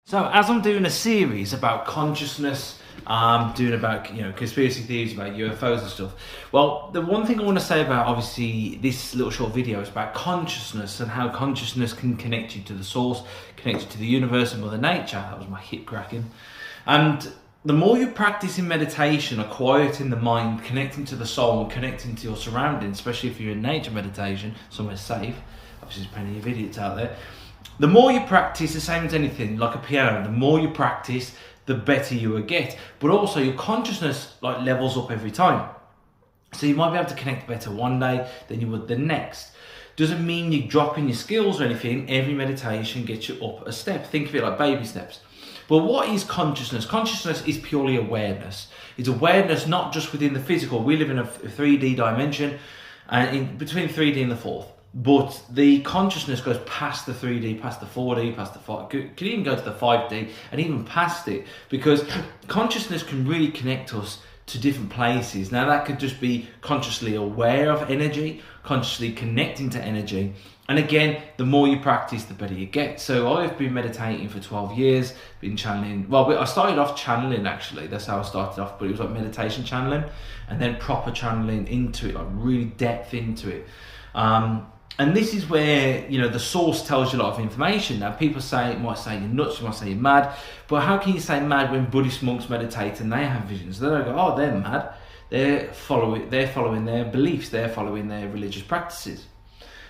So as I'm doing a series about consciousness, doing about conspiracy theories about UFOs and stuff. Well, the one thing I want to say about obviously this little short video is about consciousness and how consciousness can connect you to the source, connect you to the universe and Mother Nature. That was my hip cracking. And the more you practice in meditation or quieting the mind, connecting to the soul and connecting to your surroundings, especially if you're in nature meditation, somewhere safe, obviously there's plenty of idiots out there. The more you practice, the same as anything, like a piano, the more you practice, the better you will get. But also your consciousness levels up every time. So you might be able to connect better one day than you would the next. Doesn't mean you're dropping your skills or anything. Every meditation gets you up a step. Think of it like baby steps. But what is consciousness? Consciousness is purely awareness. It's awareness not just within the physical. We live in a 3D dimension, and in between 3D and the fourth. But the consciousness goes past the 3D, past the 4D, past the 5D, could even go to the 5D and even past it, because consciousness can really connect us to different places. Now that could just be consciously aware of energy, consciously connecting to energy. And again, the more you practice, the better you get. So I've been meditating for 12 years, been channeling. Well, I started off channeling actually, that's how I started off, but it was like meditation channeling and then proper channeling into it, like really depth into it. And this is where, the source tells you a lot of information. Now, people might say you're nuts, you might say you're mad, but how can you say mad when Buddhist monks meditate and they have visions? They don't go, oh, they're mad. They're following their beliefs, they're following their religious practices.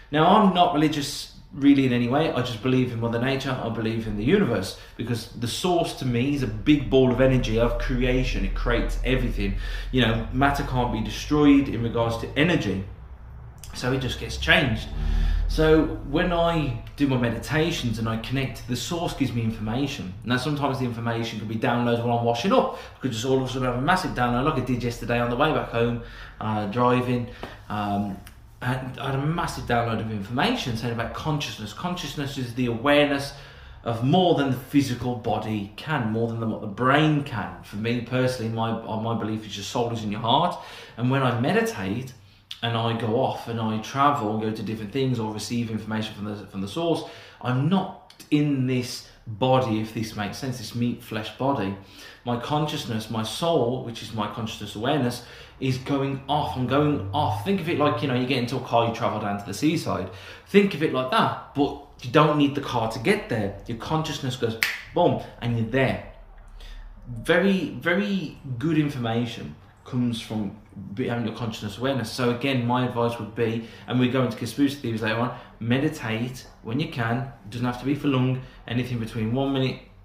Now, I'm not religious really in any way. I just believe in Mother Nature, I believe in the universe, because the source to me is a big ball of energy of creation. It creates everything. Matter can't be destroyed in regards to energy. So it just gets changed. So when I do my meditations and I connect, the source gives me information. Now sometimes the information could be downloads while I'm washing up. I could just all of a sudden have a massive download like I did yesterday on the way back home, driving. And I had a massive download of information saying about consciousness. Consciousness is the awareness of more than the physical body can, more than what the brain can. For me personally, my belief is your soul is in your heart. And when I meditate, and I go off and I travel and go to different things or receive information from the source, I'm not in this body, if this makes sense, this meat flesh body. My consciousness, my soul, which is my consciousness awareness, is going off. I'm going off. Think of it like, you get into a car, you travel down to the seaside. Think of it like that, but you don't need the car to get there. Your consciousness goes boom and you're there. Very, very good information comes from having your consciousness awareness. So again, my advice would be, and we go into conspiracy theories later on, meditate when you can. It doesn't have to be for long, anything between 1 minute